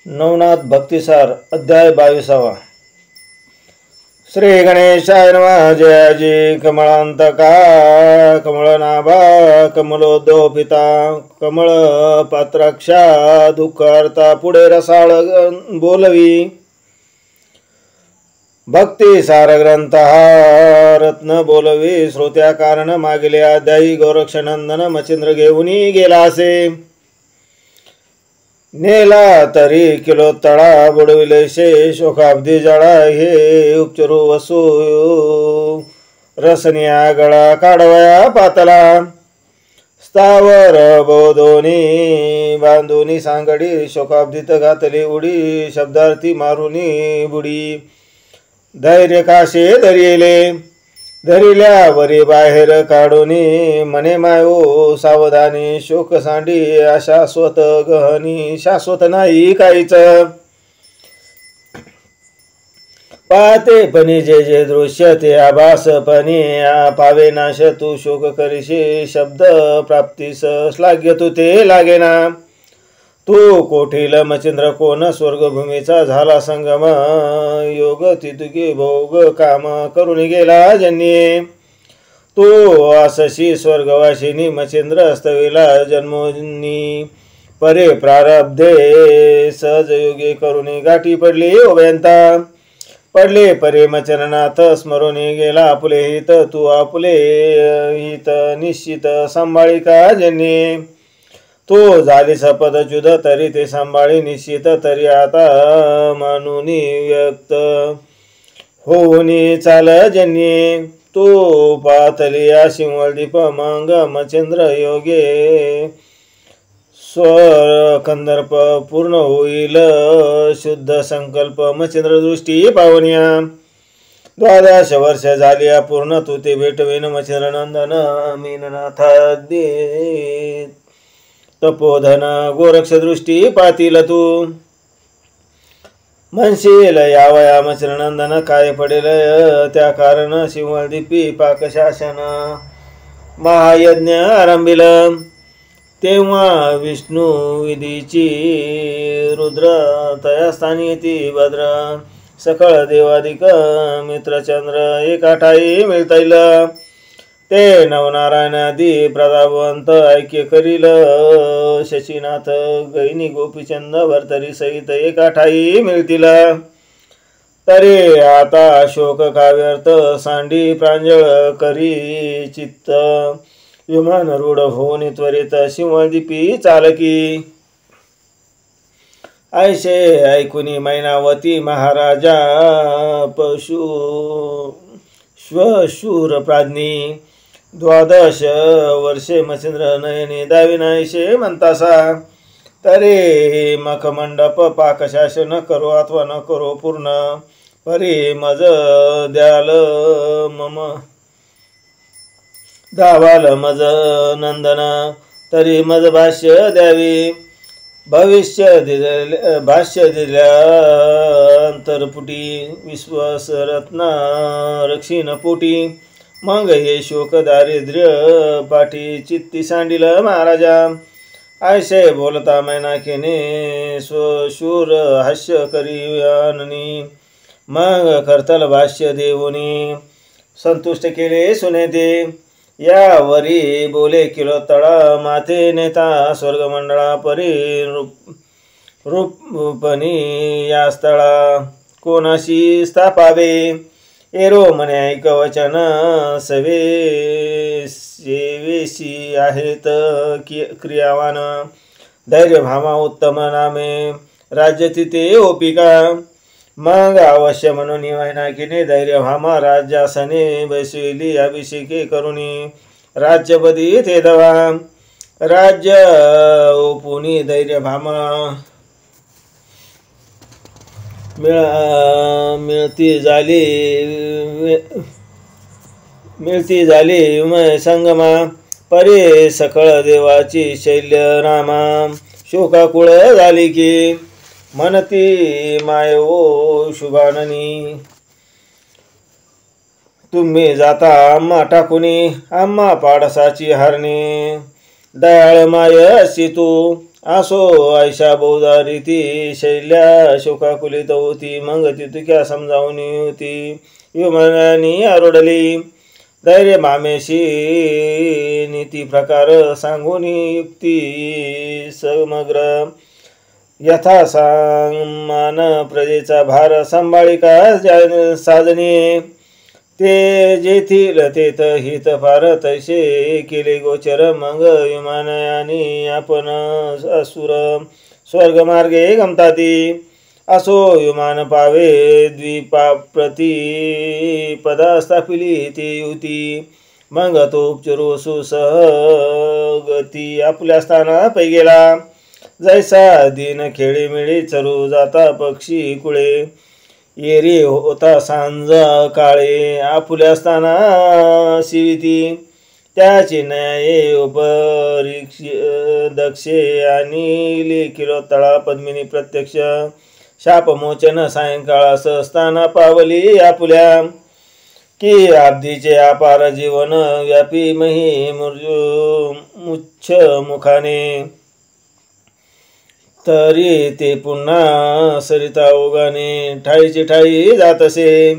नवनाथ भक्तिसार अध्याय 22. श्री गणेशाय नमः. जयाजी कमळांतका कमळनाभा कमलोद्योपिता कमळ पात्राक्षा दुःखार्ता पुढे रसाळ बोलवी. भक्ती सार ग्रंथ हा रत्न बोलवी. श्रोत्या कारण मागिले अध्यायी गोरक्षनंदन मच्छिंद्र घेऊनी गेला असे. नेला तरी किलो तळा बुडविले शे शोकाब्दी जळा. हे उपचरू वसू रसनिया गळा काढवया पातला. स्थावर बोधोनी बांधोनी सांगडी शोकाब्दीत घातली उडी. शब्दार्थी मारुनी बुडी. धैर्य काशे धरिले धरिल्या वरी बाहेर काढोनी. मने मायो सावधानी शोक सांडी अशाश्वत गहनी. शाश्वत नाही काहीच पाहतेपणी जे जे दृश्य ते आभासपणी. पावे नाश तू शोक करीशी शब्द प्राप्तीस श्लाघ्य तू ते लागेना. तू कोठील मच्छिंद्र कोण स्वर्गभूमीचा झाला संगम. योग तितुकी भोग काम करून गेला जन्ये. तू आसशी स्वर्गवासिनी मच्छिंद्र स्तविला जन्मोनी. परे प्रारब्धे सहज योगी करुणी गाठी पडली उभयंता. पडले परे मचरनाथ स्मरुनी गेला आपुले हित. तू आपुले हित निश्चित सांभाळिका जन्ये. तो झाली सपदच्युत तरी ते सांभाळी निश्चित. तरी आता मानुनी व्यक्त होऊनी चाल जन्ये. तो पातलिया शिवदीप मंग मच्छिंद्र योगे. स्वर कंदर्प पूर्ण होईल शुद्ध संकल्प मच्छिंद्र दृष्टी पावनिया. 12 वर्ष झाली अपूर्ण तू ते भेटवेन मच्छिंद्र नंदन मीननाथ दे. तपोधन गोरक्ष दृष्टी पातील तू. म्हणशील यावया मच्छिंद्रनंदन काय पडेल त्या कारण. शिवदीपी पाकशासन महायज्ञ आरंभिल. तेव्हा विष्णू विधीची रुद्र तयास्थानी ती भद्र. सकळ देवादिक मित्रचंद्र एका ठाई मिळतील. ते नवनारायणादी प्रतापवंत ऐक्य करील. शशीनाथ गैनी गोपीचंद भरतरी सहित एका ठाई मिळतील. तरी आता शोक काव्यर्थ सांडी प्रांजळ करी चित्त. विमान रूढ होऊन त्वरित शिवदीपी चालकी. ऐशे ऐकुनी मैनावती महाराजा पशु श्वशूर प्राज्ञी. 12 वर्षे मच्छिंद्र नयनी दाविनायशे म्हणतासा. तरी मखमंडप पाकशासन करो अथवा न करो पूर्ण. परी मज द्याल मम दावाल मज नंदन. तरी मज भाष्य द्यावी. भविष्य भाष्य दिल्या अंतरपुटी. विश्वासरत्ना रक्षीन पोटी. मग हे शोक दारिद्र्य पाठी चित्ती सांडिल महाराजा. ऐसे बोलता मैनाकीने स्वशूर हास्य करी. मग करतल भाष्य देवोनी संतुष्ट केले सुनेते. यावरी बोले किलो तळा माथे नेता स्वर्गमंडळा. परी रूपणी या स्थळा कोणाशी स्थापावे. एरो मने ऐक वचन सवे सेवेशी आहेत क्रियावान. धैर्य भामा उत्तम नामे राज्य तिथे ओपिका. मग अवश्य म्हणून मैनाकीने धैर्य भामा राज्यासने बसविली. अभिषेके करुणी राज्यपदी ते दवा. राज्य ओपुनी धैर्य भामा मिळती झाली संगमा. परे सकळ देवाची शैल्य रामा. शोकाकुळ झाली की म्हणती माय ओ शुभाननी. तुम्ही जाता आम्हा टाकुनी. आम्हा पाडसाची हरणी. दयाळ माय अशी तू असो आयशा बहुदारी ती शैल्या शोकाकुलित होती. मग ती तुक्या समजावून होती युमानी आरोडली. धैर्य मामेशी नीती प्रकार सांगून युक्ती समग्र. यथा सन्मान प्रजेचा भार सांभाळिका साजने. ते जेथील तेथ हित फार तैसे केले गोचर. मग विमानयानी आपण असुर स्वर्गमार्गे गमताती. असो विमान पावे द्वीपाप्रती पदा स्थापिली ती युती. मग तो उपचरू सुसहगती आपल्या स्थाना पै गेला. जैसा दिन खेळीमिळी चरू जाता पक्षी कुळे. येरी होता सांज काळे आपुल्या स्थाना शिविती. त्याची न्याये उपरीक्ष दक्षे आणि लेखिलो तळा पद्मिनी प्रत्यक्ष. शापमोचन सायंकाळास स्थाना पावली आपुल्या. की अब्धीचे अपार जीवन व्यापी मही मुच्छ मुखाने. तरी ते पुन्हा सरिता ओगाने ठाईची ठाई जातसे.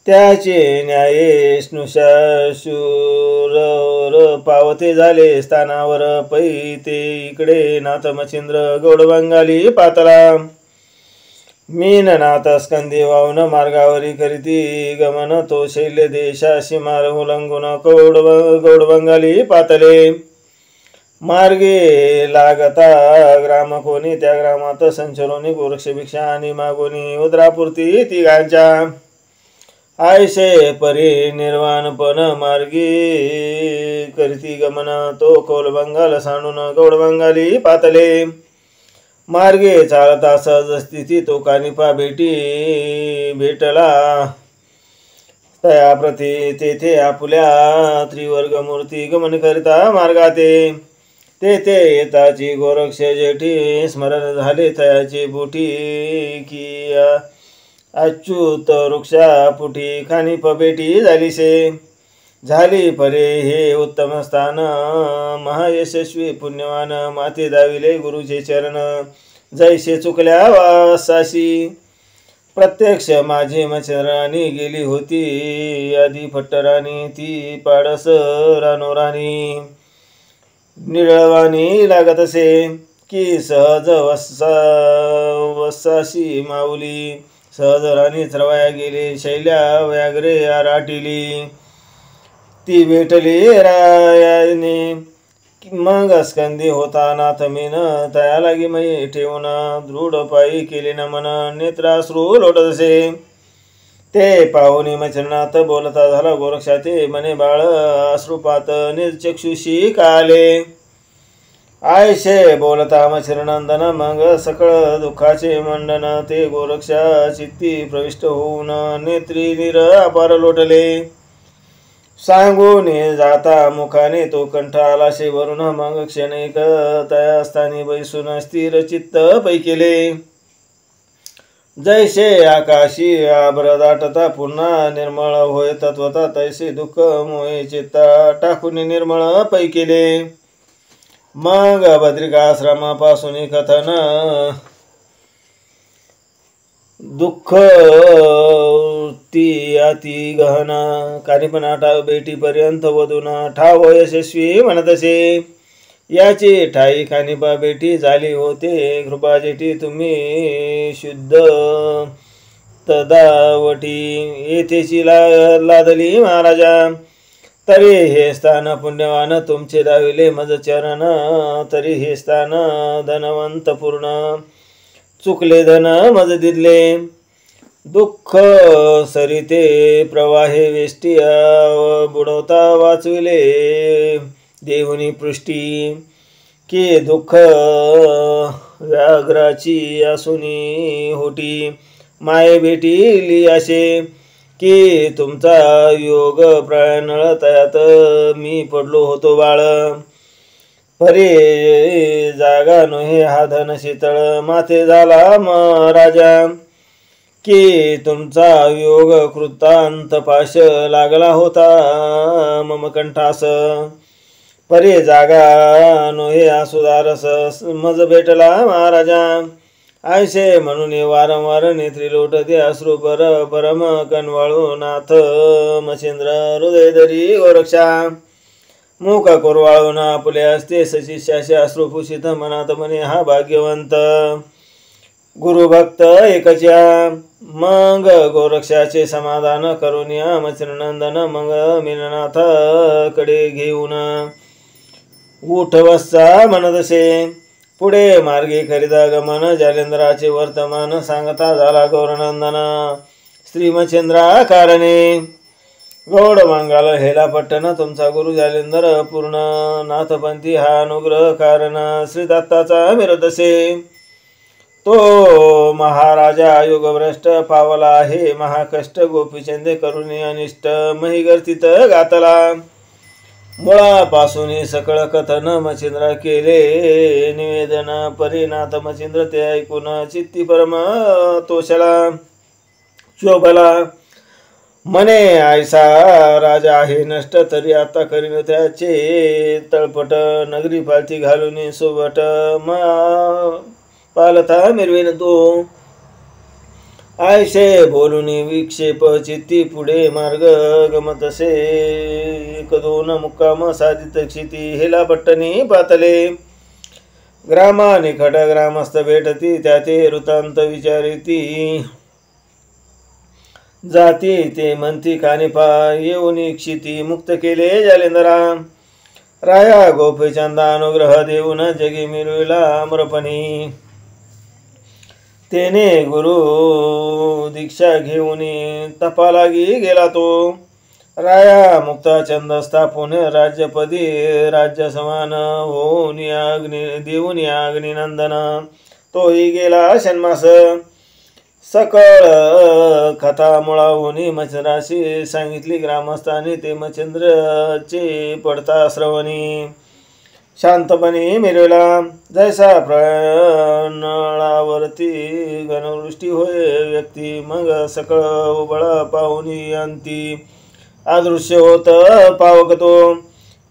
त्याचे न्याये स्नुषाशूर पावते झाले स्थानावर पै. ते इकडे नाथ मच्छिंद्र गौड बंगाली पातला. मीननाथ स्कंदी वाहून मार्गावरी करीती गमन. तो शैल्य देशाशी मार्ग उल्लंघून गौड बंगाली पातले. मार्गे लागता ग्राम कोणी त्या ग्रामात संचरोनी गोरक्ष भिक्षा आणि मागोनी उदरापूर्ती तिघांच्या. आयशे परिनिर्वाणपण मार्गी करीती गमन. तो कौल बंगाल सांडून गौड बंगाली पातले. मार्गे चालता सहज स्थिती तो कानिपा भेटला. तयाप्रती तेथे आपुल्या त्रिवर्गमूर्ती गमन करिता मार्गाते. तेथे येताची गोरक्ष जेठी स्मरण झाले तयाची बोटी. की अच्युत वृक्षा पुटी खानिप बेटी झालीसे. झाली परे हे उत्तम स्थान महायशस्वी पुण्यवान. माते दाविले गुरुचे चरण जैसे चुकल्या वासाशी. प्रत्यक्ष माझी मच्छराणी गेली होती आधी फट्टराणी. ती पाडस रानोराणी निळवाणी लागत असे. की सहज वसाशी माऊली. सहज राणी चरवाया गेली शैल्या व्याघ्रे राटिली. ती भेटली रायाने. मग स्कंदी होता नाथ मीन. तया लागी मयी ठेवून दृढ पायी केले नमन. नेत्राश्रू लोटत असे. ते पाहुणी मच्छरनाथ बोलता झाला गोरक्षाते. मने बाळ अश्रुपात निर्चक्षुषी काले. आयशे बोलता मच्छरनंदन. मग सकळ दुःखाचे मंडन. ते गोरक्षा चित्ती प्रविष्ट होऊन नेत्री निर अपार लोटले. सांगून जाता मुखाने तो कंठ आलाशे भरून. मग क्षणिक तया स्थानी बैसून स्थिर चित्त पै केले. जैसे आकाशी आभ्र दाटता पुन्हा निर्मळ होय तत्वता. तैसे दुःख मोहे चित्ता टाकून निर्मळ पै केले. मग बद्रिकाश्रमापासून कथन दुःख ती अति गहन. कानिपणा ठाव बेटीपर्यंत वधून ठाव यशस्वी म्हणतसे. याची ठाई कानिपा बेटी झाली होते. कृपा जेठी तुम्ही शुद्ध तदावटी. येथेची लादली महाराजा. तरी हे स्थान पुण्यवान तुमचे दाविले मज चरण. तरी हे स्थान धनवंत पूर्ण. चुकले धन मज दिले. दुःख सरिते प्रवाहे वेष्टी. बुडवता वाचविले देवनी पृष्टी. की दुःख व्याघ्राची असुनी होटी. माये भेटीली असे. की तुमचा योग प्रयाणळ तयात मी पडलो होतो बाळ. परे जागा नोहे हा धन शीतळ. माथे झाला राजा. की तुमचा योग कृतांत पाश लागला होता मम कंठास. परे जागा नोहे आसुदारस मज भेटला महाराजा. आयसे म्हणून वारंवार नेत्री लोटते अश्रू परम कनवाळू नाथ मच्छिंद्र हृदय धरी गोरक्षा. मुख कोरवाळून आपुले असते सशिष्याचे अश्रुभूषित मनात म्हणे हा भाग्यवंत. गुरुभक्त एकच्या मग गोरक्षाचे समाधान करून या मच्छिंद्रनंदन मग मीननाथ कडे घेऊन उठवस्सा म्हणतसे. पुढे मार्गी करिता गमन जालेंद्राचे वर्तमान सांगता झाला गौरनंदन. श्री मच्छिंद्रा कारणे गौड मंगाल हेला पट्टन तुमचा गुरु जालेंद्र पूर्ण नाथपंथी हा अनुग्रह कारण. श्री दत्ताचा मिरतसे तो महाराजा युगभ्रष्ट पावला आहे महाकष्ट. गोपीचंदे करुणी अनिष्ट महिगर्तित गातला. मुळापासून सकळ कथन मच्छिंद्र केले निवेदन. परिनाथ मच्छिंद्र ते ऐकून चित्ती परम तोषला शोभला. मने आयसा राजा आहे नष्ट तरी आता करीन त्याचे तळपट. नगरी पालथी घालून सोबट पालथा मिरवेन तो. आयशे बोलून विक्षेप चित्ती पुढे मार्ग गमतसे. एक दोन मुक्काम साधित क्षिती हेला पट्टणी पातले. ग्रामा निकट ग्रामस्थ भेटती त्याते वृत्तांत विचारिती. जाती ते म्हणती कानिपा येऊन क्षिती मुक्त केले जालेंद्रा. राया गोपीचंदा अनुग्रह देऊन जगी मिरविला अमरपणी. तेने गुरु दीक्षा घेऊन तपा लागी गेला तो. राया मुक्ता छंद स्थापून राज्यपदी राज्य समान होऊन देऊन अग्निनंदन. तोही गेला षण्मास. सकळ कथा मुळाहून मच्छिंद्राशी सांगितली ग्रामस्थांनी. ते मच्छिंद्रचे पडता श्रवणी शांतपणे मिरवला. जैसा प्रणळावरती घनवृष्टी होय व्यक्ती मग सकळ उबळा पाहुनी अंती. अदृश्य होत पावक तो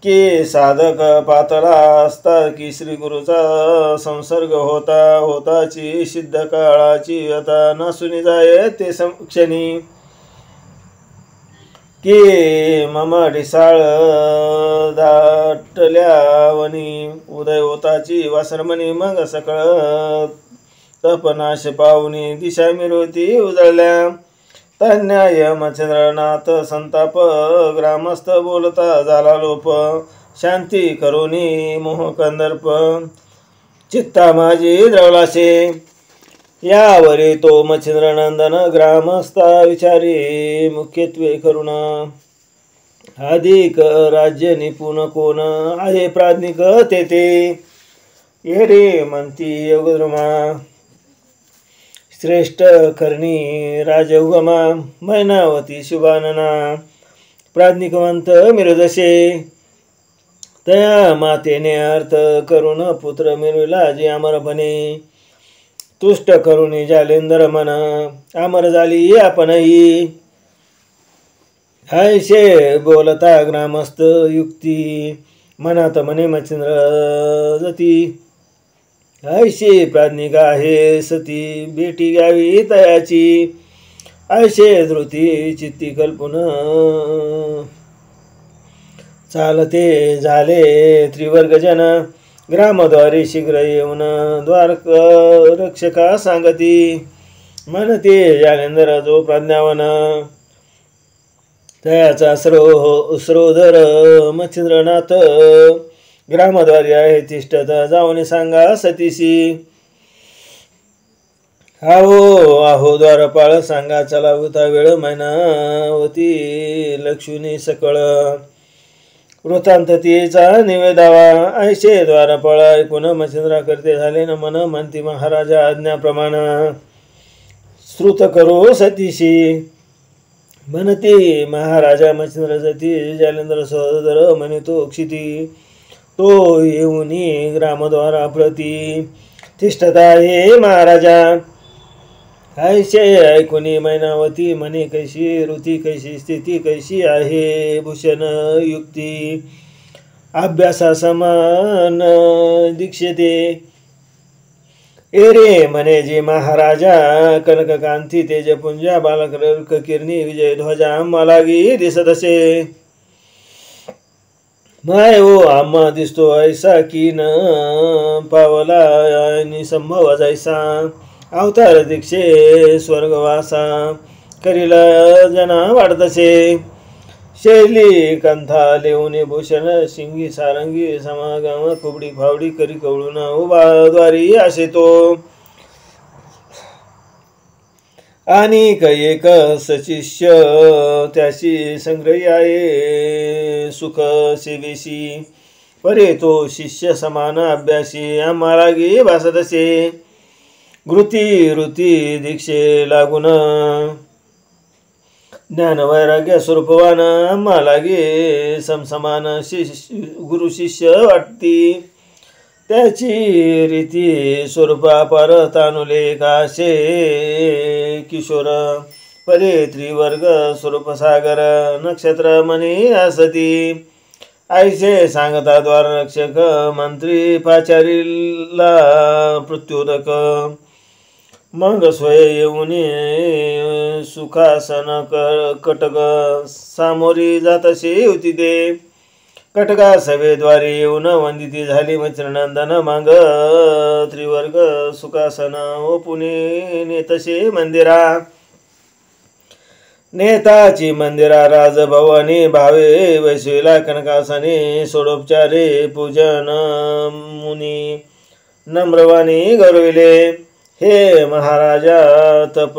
की साधक पातळा असता की श्री गुरुचा संसर्ग होताची सिद्ध काळाची व्यथा नसुनी जाय ते क्षणी. की मम ढिसाळ दाटल्यावनी उदय होताची वासरमणी. मग सकळ तपनाश पाहुनी दिशा मिरवती उजळल्या. तन्याय मच्छिंद्रनाथ संताप ग्रामस्थ बोलता झाला लोप. शांती करुणी मोह कंदर्प चित्ता माझी द्रवलासे. यावरी तो मच्छिंद्रनंदन ग्रामस्था विचारी मुख्यत्वे करुणा. अधिक राज्य निपुण कोण आहे प्राज्ञिक तेथे. येरे म्हणती योगद्रमा श्रेष्ठ करणी राजउगमा. मैनावती शुभानना प्राज्ञिकवंत मिरदशे. तया मातेने अर्थ करून पुत्र मिळविला जे अमर बने. तुष्ट करुणी जालेंद्र मन अमर झाली आपणही. हायशे बोलता ग्रामस्थ युक्ती मनात मने मच्छिंद्र जती. आयशे प्राज्ञिक आहे सती बेटी गावी तयाची. आयशे धृती चित्ती कल्पन चालते झाले त्रिवर्गजन. ग्रामद्वारे शीघ्र येऊन द्वारक रक्षका सांगती. म्हणते जालेंद्र जो प्रज्ञावन तयाचा स्रोधर मच्छिंद्रनाथ. ग्रामद्वारी आहे तिष्ठता जाऊन सांगा सतीशी. आहो द्वारपाळ सांगा चला होता वेळ. मैनावती लक्ष्मी सकळ वृत्तांततीचा निवेदावा. ऐशे द्वारपाळ ऐकून मच्छिंद्रा करते झाले न मन. म्हणती महाराजा आज्ञाप्रमाण श्रुत करो सतीशी. म्हणती महाराजा मच्छिंद्र सती जालेंद्र सहोदर म्हणतो क्षिती. तो येऊनी ग्रामद्वारा प्रती तिष्ठता हे महाराजा. ऐशे ऐकुनी मैनावती म्हणे कैशी ऋती कैशी स्थिती कैशी आहे भूषण युक्ती. अभ्यासा समान दीक्षिते। एरे म्हणे जे महाराजा कनककांती तेजपुंजा बालक किरणी विजय ध्वजा मलागी दिसत असे। माय ओ आम्हा दिसतो ऐसा की न पावला आणि संभव जैसा। अवतार दीक्षे स्वर्गवासा करीला जना वाढतसे। शैली कंथा लेवणे भूषण शिंगी सारंगी समागम कुबडी फावडी करी कवळून उभा द्वारी असे तो। आणि एक सचिष्य त्याशी संग्रही आहे सुख सेवेशी। परे तो शिष्य समान अभ्यासी आम्हाला गे भासत असे। घृती ऋती दीक्षे लागून ज्ञान वैराग्य स्वरूपवान आम्हाला गे समसमान गुरु शिष्य वाटती। त्याची रीती स्वरूपा पर तानुले काशे किशोर। परे त्रिवर्ग स्वरूप सागर नक्षत्र मनी असती। ऐसे सांगता द्वार रक्षक मंत्री पाचारीला प्रत्युदक। मग स्वय येऊन सुखासन कटक सामोरी जातसे होती ते। कटका सभेद्वारी येऊन वंदिती झाली मच्छरनंदन। मांग त्रिवर्ग सुखासन ओ पुणे नेतसे मंदिरा। नेताची मंदिरा राजभवानी भावे वैशिला कनकासने। सोडोपचारे पूजन मुनी नम्रवाणी गौरविले। हे महाराजा तप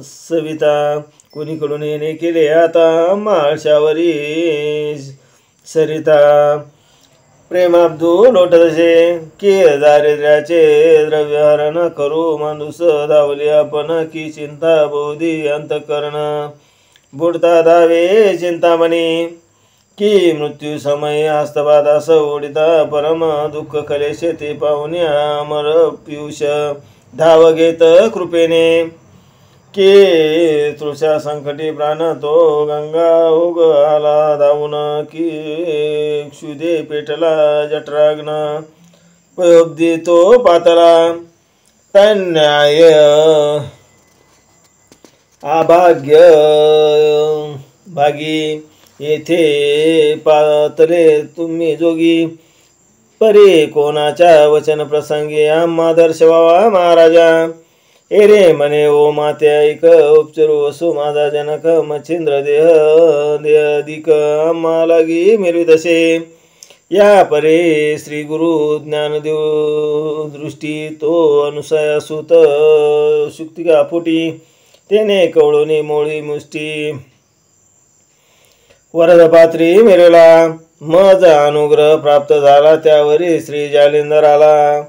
सविता कोणीकडून येणे केले आता माळशावरी सरिता। प्रेमाब्दू लोटतसे की दारिद्र्याचे द्रव्यहरण करू माणूस धावले आपण की चिंता बोधी अंतकरण। बुडता धावे चिंतामणी की मृत्यू समय हस्तपादास ओढिता। परम दुःख कलेशे ते पाहुणे अमर पियुष धाव घेत कृपेने। की तृषा संकटी प्राण तो गंगा ओग आला धावून। की क्षुदे पेटला जठराग्न पयोब्दी तो पातला। तन्याय आभाग्य भागी येथे पातले तुम्ही जोगी। परी कोणाच्या वचन प्रसंगी आम्हा दर्शवावा महाराजा। एरे म्हणे ओ माते ऐक उपचरू वसू माझा जनक। मच्छिंद्र देह अधिक आम्हा लागी मिरवी तसे। या परे श्री गुरु ज्ञानदेव दृष्टी तो अनुसया सुत शुक्तिका फुटी। तेने कवळुनी मोळी मुष्टी वरदपात्री मिरवला। मज अनुग्रह प्राप्त झाला त्यावरी श्री जालिंदराला।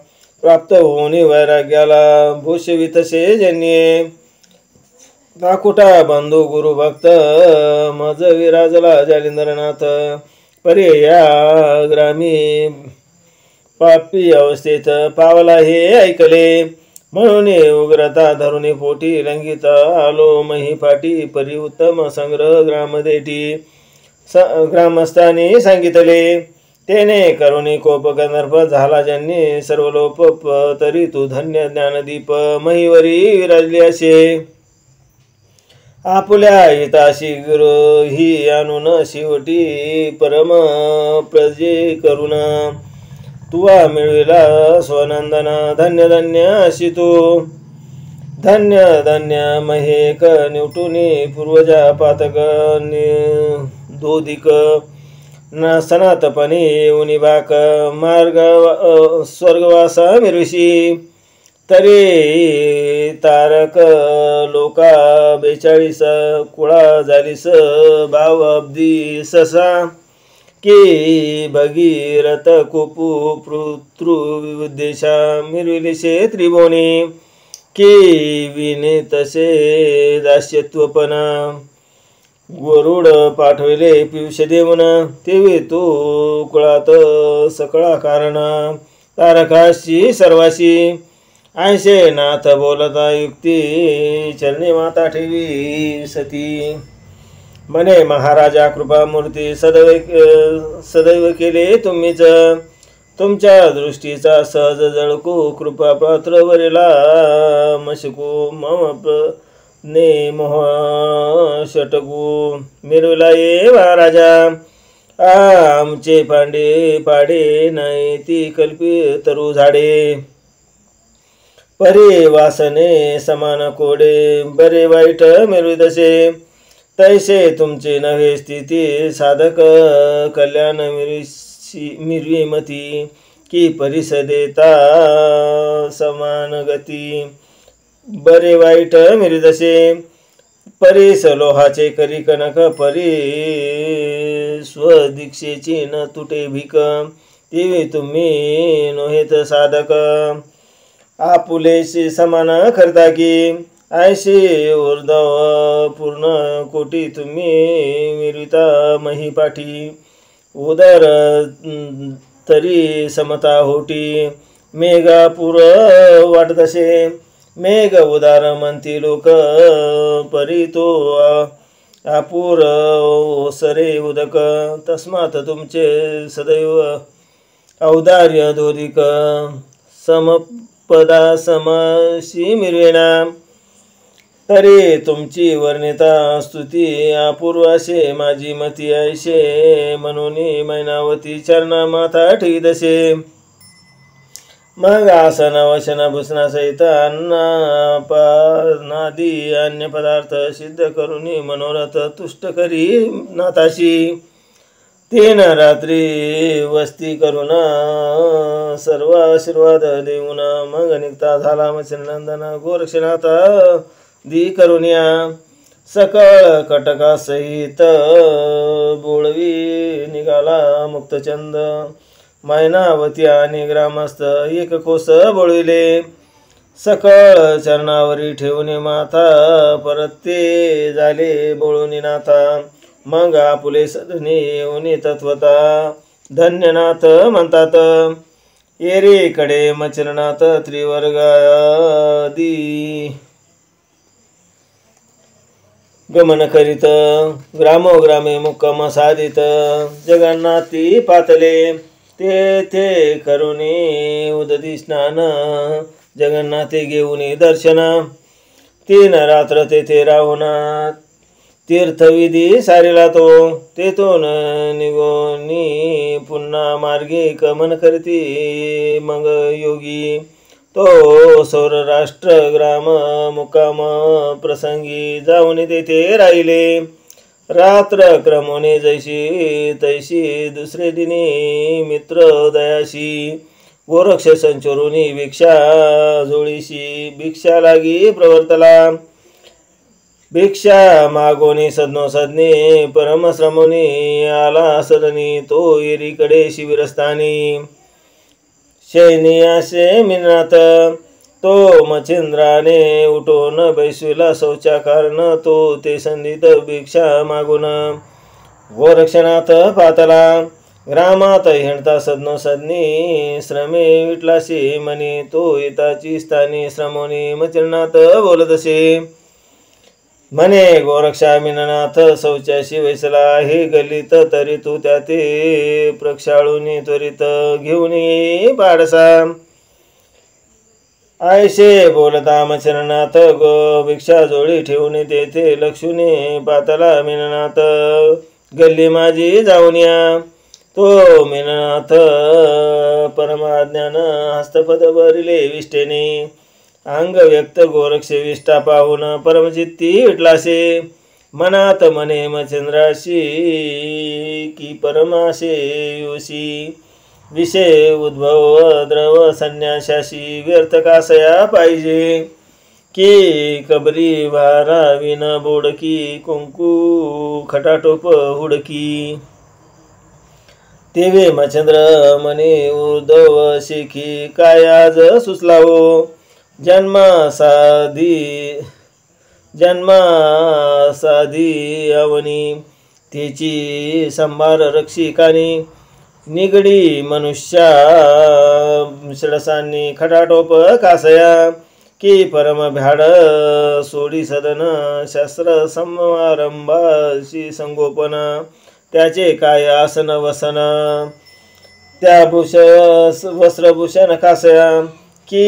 प्राप्त होऊन वैराग्याला भूषवितसे जन्ये। दाकुटा बंधू गुरु भक्त मज विराजला जालिंदरनाथ। परे या ग्रामी पापी अवस्थेत पावला हे ऐकले। म्हणून उग्रता धरुणी पोटी रंगीत आलो महिपाटी। परी उत्तम संग्रह ग्रामदेठी ग्रामस्थानी सांगितले। तेने करुणी कोप गंधर्प झाला ज्यांनी सर्व लोप। तरी तू धन्य ज्ञानदीप महिवरी विराजली असे। आपुल्या हिताशी गुरु ही आणून शेवटी परम प्रजे करुण। तुवा मिळविला स्वनंदन धन्य धन्य अशी तू। धन्य धन्य महेक निवटुनी पूर्वजा पातक दोधिक। सनातपणे येऊनी बाक मार्ग स्वर्गवासा मिरविशी। तरी तारक लोका 42 कुळा झालीस भाव अब्दी ससा। की भगीरथ कोपू पृथ्रुविदेशा मिरविलिशे त्रिभुवनी। की विने तसे दास्यत्वपणा गरुड पाठविले पियुष देऊन। तेवे तो कुळात सकळा कारण तारकाशी सर्वाशी। ऐसे नाथ बोलता युक्ती चरणी माता ठेवी सती। म्हणे महाराजा कृपामूर्ती सदैव केले तुम्हीच, तुमच्या दृष्टीचा सहज जळकू कृपा पात्र वरिला मशकू मम ने मोह षटकू मिरविला ये महाराजा आमचे पाडे नाही ती कल्पी तरु झाडे परी वासने समान कोडे बरे वाईट मिरविदसे तैसे तुमचे नव्हे स्थिती साधक कल्याण मिरवी मती की परिसदेता समान गती बरे वाईट मिरविदसे परीस लोहाचे करी कनक परी स्वदीक्षेची न तुटे भीक ती तुम्ही नोहेत साधक आपुलेशी समान करता की ऐशी ऊर्ध्व पूर्ण कोटी तुम्ही मिरविता महिपाठी उदर तरी समता होटी मेघापूर वाटतसे मेघ उदार म्हणती लोक परी तो आपूर ओसरे उदक तस्मात तुमचे सदैव औदार्य दोरिक समपदा समशी मिरवेना तरी तुमची वर्णिता स्तुती अपूर्वाशे माझी मती ऐशे म्हणून मैनावती चरणा माथा ठेदसे मग आसन वशन भूषणा सहित अन्नपानादी अन्य पदार्थ सिद्ध करून मनोरथ तुष्ट करी नाथाशी 3 रात्री वस्ती करून सर्व आशीर्वाद देऊन मग निघता झाला मत्स्यनंदन गोरक्षनाथ दी करुण्या सकळ कटका सहित बोळवी निघाला मुक्तचंद मैनावती आणि ग्रामस्थ एक कोस बोळविले सकळ चरणावरी ठेवून माथा परत ते झाले बोळून नाथा मग आपुले सदनी येऊन तत्वता धन्यनाथ म्हणतात एरीकडे मचरनाथ त्रिवर्गादी गमन करीत ग्रामोग्रामे मुक्काम साधित जगन्नाथी पातले तेथे करुणी उदती स्नान जगन्नाथे घेऊन दर्शन 3 रात्र तेथे राहून तीर्थविधी सारिला तो तेथून निघोनी पुन्हा मार्गे गमन करती मग योगी तो सौराष्ट्र ग्राम मुक्काम प्रसंगी जाऊन तेथे राहिले रात्र क्रमोने जैशी तैशी दुसरे दिनी मित्र दयाशी गोरक्ष संचोरुनी भिक्षा जोळीशी भिक्षा लागी प्रवर्तला भिक्षा मागोनी सदनो सदनी परमश्रमोनी आला सदनी तो एरीकडे शिबिरस्थानी शैनियासे मिनात तो मच्छिंद्राने उठून बैसविला शौचा कारण तो ते संधीत भिक्षा मागून गोरक्षनाथ पातला ग्रामात हिंडता सदनो सदनी श्रमे विटलाशी म्हणे तो येताची स्थानी श्रमोनी मच्छिंद्रनाथ बोलतसे म्हणे गोरक्षा मिननाथ शौचाशी वैसला हे गलित तरी तू त्याते प्रक्षाळून त्वरित घेऊन ये पाडसा आयशे बोलता मच्छिंद्रनाथ भिक्षा जोडी ठेवून तेथे लक्षुने पातला मिननाथ गल्ली माझी जाऊन या तो मिननाथ परमाज्ञान हस्तपद भरिले विष्टेने अंग व्यक्त गोरक्ष विष्टा पाहून परमचित्ती विटलासे मनात मने मच्छिंद्राशी की परमाशे योशी विषय उद्भव द्रव संन्याशाशी व्यर्थ कासया पाहिजे की कबरी वारा विन बोडकी कुंकू खटाटोप हुडकी तेवे मच्छिंद्र मने उद्धव शेखी काय आज सुचलावो जन्मासाधी अवनी तेची संभार रक्षिकानी निगडी मनुष्या षडसांनी खटाटोप कासया की परम भ्याड सोडी सदन शास्त्र समारंभाशी संगोपन त्याचे काय आसन वसन त्या वस्त्रभूषण कासया की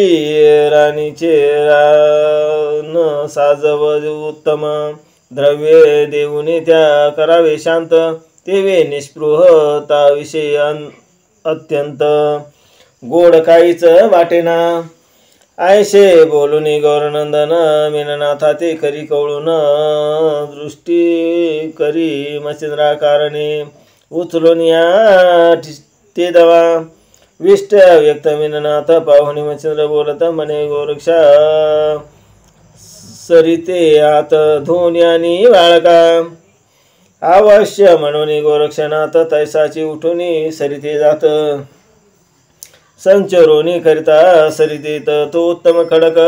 राणीचे रान साजव उत्तम द्रव्ये देऊने त्या करावे शांत तेवे निस्पृहता विषय अत्यंत गोड काहीच वाटेना आयशे बोलून गौरनंदन मीननाथा ते करी कवळून दृष्टी करी मच्छिंद्राकारणे उचलून या ते दवा विष्ट व्यक्त मीननाथ पाहुणे मच्छिंद्र बोलत म्हणे गोरक्षा सरिते आत धोन्यानी बाळका अवश्य म्हणून गोरक्षनाथ तैसाची उठून सरिते जात संचरोनी करिता सरितेत तो उत्तम खडक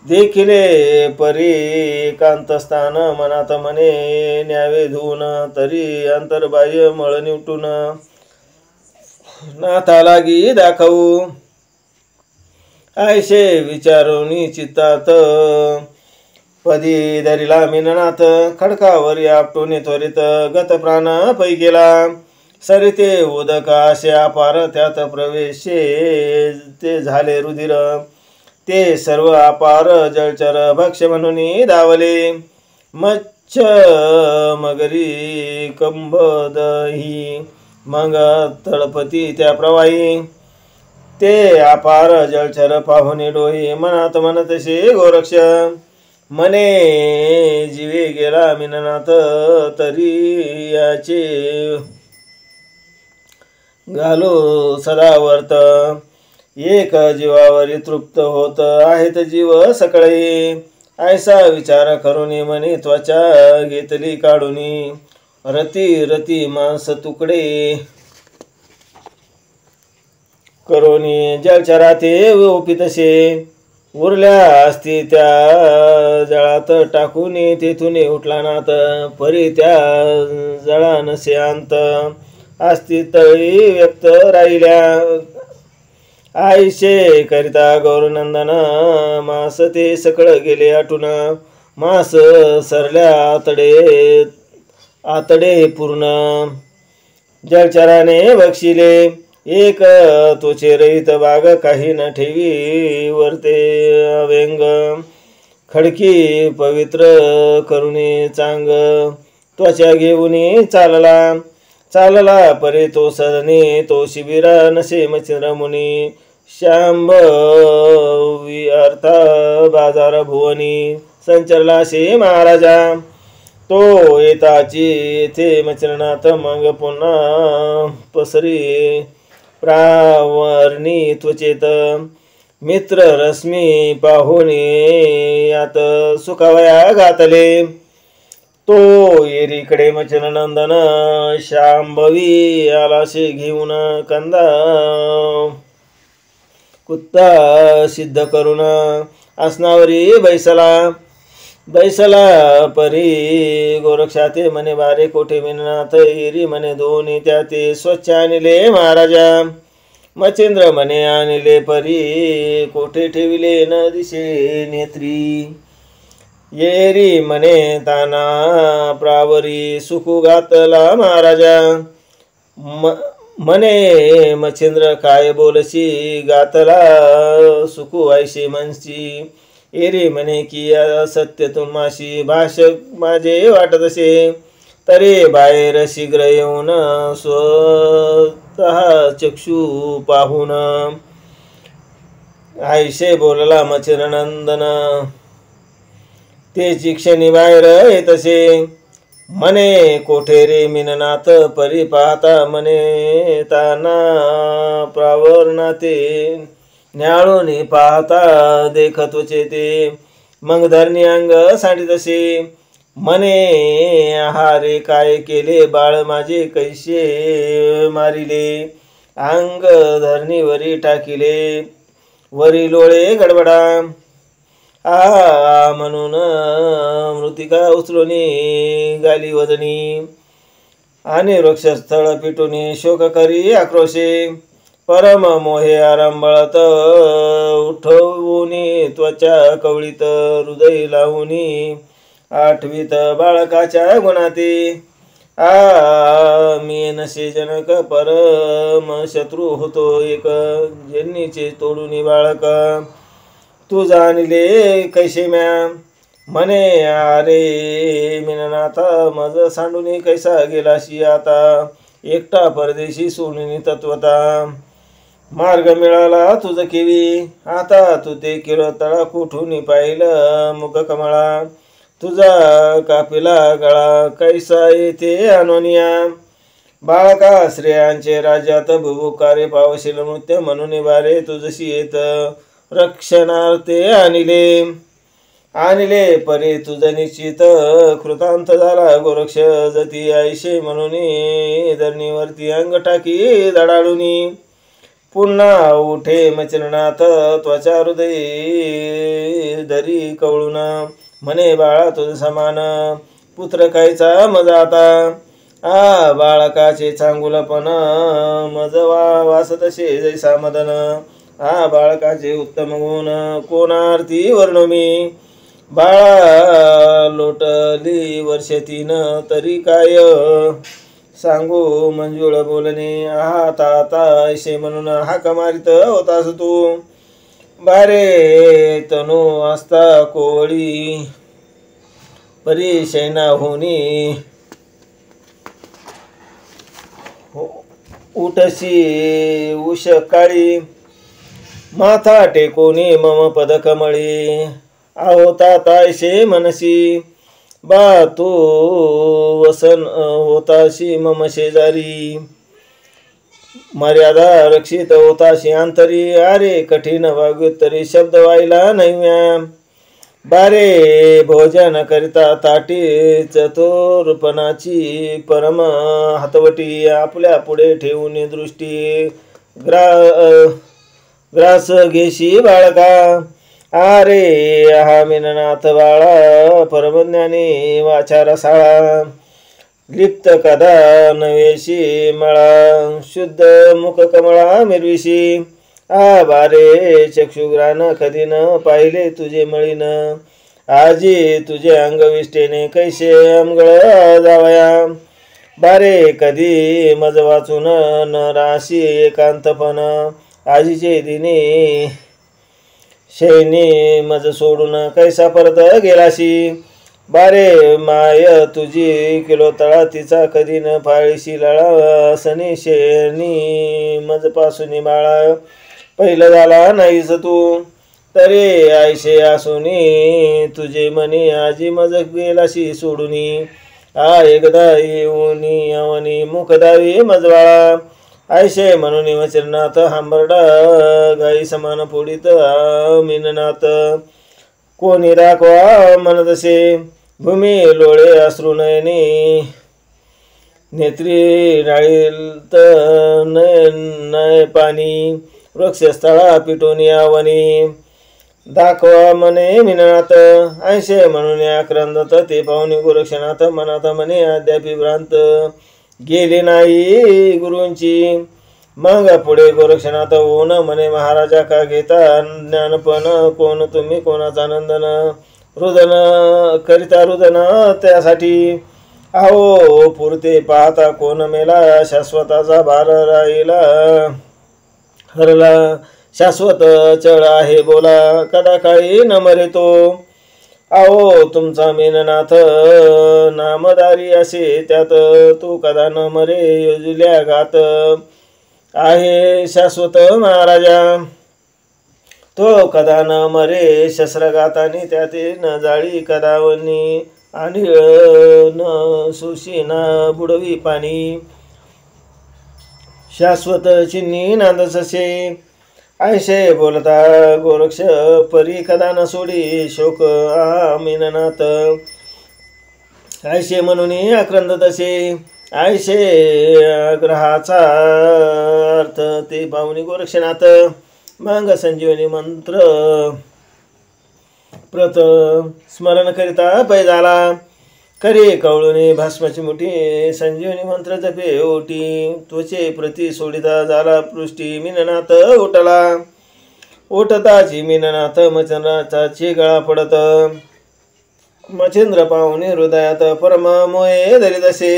देखिले परी कांतस्थान मनात मने न्यावे धुवून तरी अंतर्बाह्य मळ निवटून नाथा लागी दाखवू आयशे विचारोनी चित्तात पदी धरिला मीननाथ खडकावर आपटून त्वरित गत प्राण पै गेला सरिते उदक असे अपार त्यात प्रवेशे ते झाले रुधिर ते सर्व अपार जलचर भक्ष्य म्हणून धावले मच्छ मगरी कंबदही मग तळपती त्या प्रवाही ते अपार जलचर पाहुणे डोही मनात म्हणतसे गोरक्ष मने जीवे गेला मीननाथ तरी याचे घालो सदावर्त एक जीवावरी तृप्त होत आहेत जीव सकळे ऐसा विचार करून मने त्वचा घेतली काढून रती रती मांस तुकडे करोनी जलचराते ओपितसे उरल्या असती त्या जळात टाकून तेथून उठला नाथ परी त्या जळा नसे अंत असती तळी व्यक्त राहिल्या आईशे करिता गौरनंदन मास ते सकळ गेले आटून मास सरल्या आतडे पूर्ण जलचराने बक्षिले एक तोचे रहित बाग काही न ठेवी वरते व्यंग खडकी पवित्र करुणे चांग त्वचा घेऊन चालला परे तो सदने तो शिबिरा नसे मच्छिंद्र मुनी शांभवी अर्था बाजार भुवनी संचरला शे महाराजा तो येताची येथे मच्छिंद्रनाथ मग पुन्हा पसरी प्रावर्णी त्वचेत मित्र रश्मी पाहुणे यात सुखावया घातले तो येरीकडे मच्छिंद्रनंदन शांभवी आलाशे घेऊन कंदा कुत्ता सिद्ध करून आसनावरी बैसला परी गोरक्षाते मने बारे कोठे मीननाथ येरी मने दोन्ही त्या ते स्वच्छ आणले महाराजा मच्छिंद्र मने आणले परी कोठे ठेविले न दिशे नेत्री येरी मने ताना प्रावरी सुखू घातला महाराजा मने मच्छिंद्र काय बोलशी घातला सुखू ऐशी मनशी येरी मने की सत्यतून माशी भाषक माझे वाटत असे तरी बाहेर शीघ्र येऊन स्वतः चक्षु पाहून आईशे बोलला मच्छिंद्रनंदन ते क्षणी बाहेर येतसे मने कोठे रे मीननाथ परी पाहता मने ताना प्रावरणाते न्याळून पाहता देखत ते मग धरणी अंग सांडितसे मने आहारे काय केले बाळ माझे कैसे मारिले अंग धरणीवरी टाकिले वरी लोळे गडबडा म्हणून मृतिका उचलूनी गाली वदनी आणि वृक्षस्थळ पिटूनी शोक करी आक्रोशे परम मोहे आरंभळत उठवूनी त्वचा कवळीत हृदय लावुनी आठवीत बाळकाच्या गुणाती मी नसे जनक परम शत्रू होतो एक जन्नीचे तोडूनी बाळक तू जाणले कैसे म्या म्हणे अरे मीननाथा मज सांडूनी कैसा गेलाशी आता एकटा परदेशी सोडून तत्वता मार्ग मिळाला तुझ केवी आता तू ते केलं तळा कुठून पाहिलं मुख कमळा तुझा कापिला गळा कैसा येते अनोनिया बाळका श्रेयांचे राज्यात भुभुकारे पावशील नृत्य म्हणून बारे तुझशी येत रक्षणार्थे आणले परी तुझ निश्चित कृतांत झाला गोरक्ष जती आयशे म्हणून धरणीवरती अंग टाकी दडाडूनी पुन्हा उठे मचरणात त्वचा हृदय धरी कवळून म्हणे बाळा तुझ समान पुत्र कायचा मज आता बाळकाचे चांगुलपण मज वास तसे जैसा मदन बाळकाचे उत्तम गुण कोणार्थी वर्णमी बाळा लोटली वर्ष 3 तरी काय सांगू मंजुळ बोलणे ता ऐसे म्हणून हाक मारित होतास तू बारे तनु असता कोळी परी शैना होनी उठशी उष काळी माथा टेकोनी मम पद कमळी होता तायशे मनसी बा तू वसन होताशी मम शेजारी मर्यादा रक्षित होताशी अंतरी अरे कठीण वाग्योत्तरी शब्द वाहिला नैव्या बारे भोजन करिता ताटी चतुरपणाची परम हातवटी आपल्या पुढे ठेवून दृष्टी ग्रास घेशी बाळका अरे मीननाथ बाळा परमज्ञानी वाचा रसाळा लिप्त कदा नवेशी मळा शुद्ध मुख कमळा मिरविशी बारे चक्षुग्रान कधी न पाहिले तुझे मळीन आजी तुझे अंगविष्टेने कैसे अमगळ जावया बारे कधी मज वाचून न राशी एकांतपण आजीचे दिनी शैनी मज सोडून कैसा परत गेलाशी बारे माय तुझी किलो तळा तिचा कधी न फाळीशी लळा सनी शेनी मज पासून बाळा पहिलं झाला नाहीस तू तरी आयशे आसुनी तुझे मनी आजी मज गेलाशी सोडूनी एकदा येऊनी अवनी मुख दावी मजवाळा आयशे म्हणून वचरनाथ हांबरडा गाई समान फोडीत मीननाथ कोणी दाखवा मन तसे भूमी लोळे अश्रू नयनी नेत्री राळीत नय पाणी वृक्षस्थळा पिटून आवनी दाखवा मने मीननाथ आयशे म्हणून आक्रंदत ते पाहुणे गोरक्षनाथ मनात मने अद्यापि भ्रांत गेले नाही गुरूंची मग पुढे गोरक्षनाथ होऊन म्हणे महाराजा का घेता ज्ञानपण कोण तुम्ही कोणाचा नंदन रुदन करिता रुदन त्यासाठी आहो पुरते पाहता कोण मेला शाश्वताचा भार राहिला हरला शाश्वत चळ आहे बोला कदा काळी न मरे तो आहो तुमचा मीननाथ नामदारी असे त्यात तू कदा न मरे योजल्या घात आहे शाश्वत महाराजा तो कदा न मरे शस्त्रघातानी त्याते न जाळी कदावनी आणि न सुशी न बुडवी पाणी शाश्वत चिन्नी नांदससे आयशे बोलता गोरक्ष परी कदा न सोडी शोक मीननाथ आयशे म्हणून आक्रंद तसे आयशे ग्रहाचा अर्थ ते पाहुणी गोरक्षनाथ मग संजीवनी मंत्र प्रत स्मरण करिता पै झाला करे कवळूने भस्माची मुठी संजीवनी मंत्र जपे ओटी त्वचे प्रति सोडिता झाला पृष्टी मीननाथ उठला उठताची मीननाथ मच्छिंद्राची गळा पडत मच्छिंद्र पाहुणे हृदयात परम मोये धरीतसे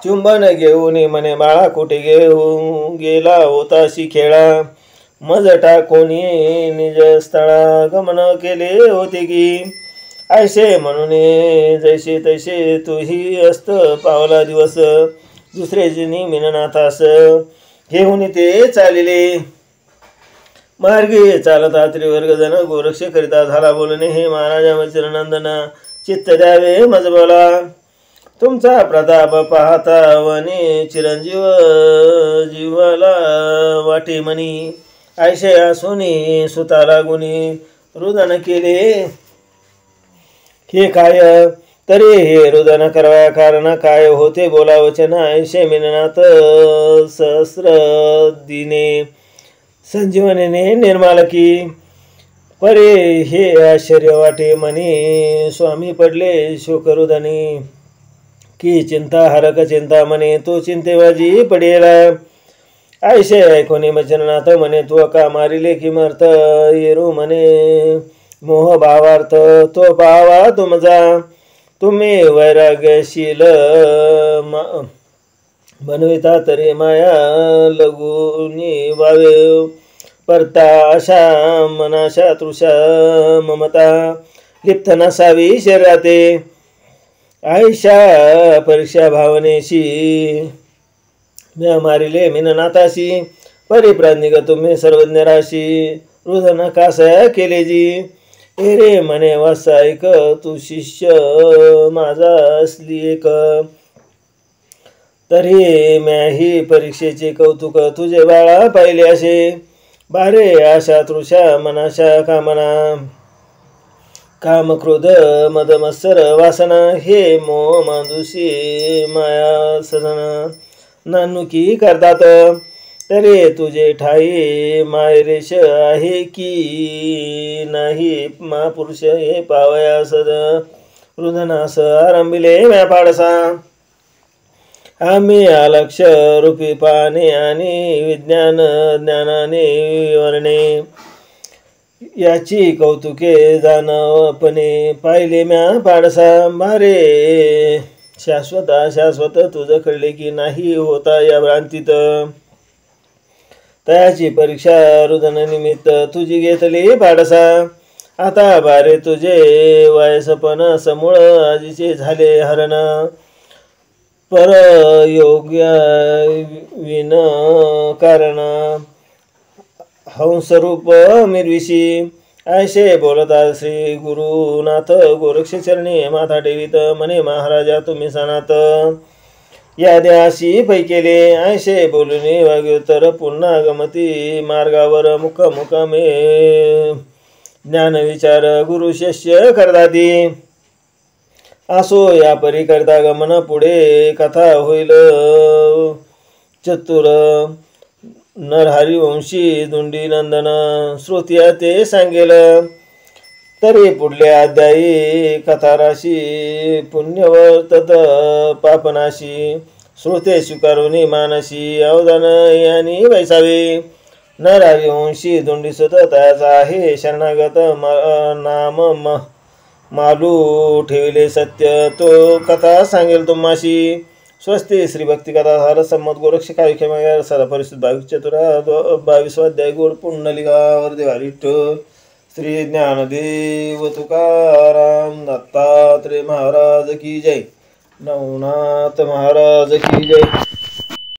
चुंबन घेऊन म्हणे बाळा कुठे घेऊन गेला होताशी खेळा मज टाकोनी निज स्थळा गमन केले होते की ऐसे म्हणून जैसे तैसे तूही असत पावला दिवस दुसरे जिनी मीननाथास घेऊन ते चालिले मार्गी चालता त्रिवर्गजन गोरक्ष करिता झाला बोलणे हे महाराजा मच्छिंद्रनंदन चित्त द्यावे मज बोला तुमचा प्रताप पाहता वने चिरंजीव जीवाला वाटे मनी ऐशे असूनी सुता लागुनी रुदन केले हे काय तरी हे रुदन करवा कारण काय होते बोला वचन ऐशे मीननाथ सहस्र दिने संजीवनीने निर्माल की परे हे आश्चर्य वाटे मनी स्वामी पडले शोकरुदनी की चिंता हरक चिंता मने तो चिंतेबाजी पडेला ऐसे ऐकोनी मच्छिंद्रनाथ म्हणे तो का मारिले किमर्थ येरू म्हणे मोह भावार्थ तो पावा तुमचा तुम्ही वैराग्यशील बनविता तरी माया लगुनी वावे परता आशा मनाशा तृषा ममता लिप्त नसावी शरीराते आयशा परीक्षा भावनेशी म्या मारिले मीननाथाशी परिप्राज्ञिक तुम्ही सर्वज्ञ राशी रुदन कासया केले जी एरे म्हणे वासायक तू शिष्य माझा असली एक तरी म्याही परीक्षेचे कौतुक तुझे बाळा पाहिले असे बारे आशा तृषा मनाशा कामना काम क्रोध मद मत्सर वासना हे मोह मांदुषी माया सदना नानुकी करतात तरी तुझे ठाई मायरेश आहे की नाही महापुरुष हे पावया सद रुदनास आरंभिले म्या पाडसा आम्ही अलक्ष रूपी पाने आणि विज्ञान ज्ञानाने विवरणे याची कौतुके जाणवपणे पाहिले म्या पाडसा मारे शाश्वत तुझ कळले की नाही होता या भ्रांतीत तयाची परीक्षा रुदन निमित्त तुझी घेतली पाडसा आता बारे तुझे वयसपण समूळ आजीचे झाले हरण पर योग्य विन कारण हंसरूप मिरविशी ऐसे बोलता श्री गुरुनाथ गोरक्ष चरणी माथा ठेवीत म्हणे महाराजा तुम्ही सणात या द्याशी पैकेले ऐसे बोलून वाग्योत्तर पुन्हा गमती मार्गावर मुखमुखमे ज्ञान विचार गुरु शिष्य करताती असो या परी करता गमन पुढे कथा होईल चतुर नरहरिवंशी दुंडी नंदन श्रोत्या ते सांगेल तरी पुढल्या अध्यायी कथाराशी पुण्यवर्तत पापनाशी श्रोते स्वीकारुनी मानसी अवदान यांनी वैसावे नरहरिवंशी दुंडी सतत त्याचा आहे शरणागत नाम मालू ठेवले सत्य तो कथा सांगेल तुम्हाशी स्वस्ती श्री भक्ती कथा सार संमत गोरक्ष काव्य सदा परिस्थित 22 अध्याय गोड पुंडलिकावर देवारी श्री ज्ञानदेव तुकाराम दत्तात्रेय महाराज की जय नवनाथ महाराज की जय।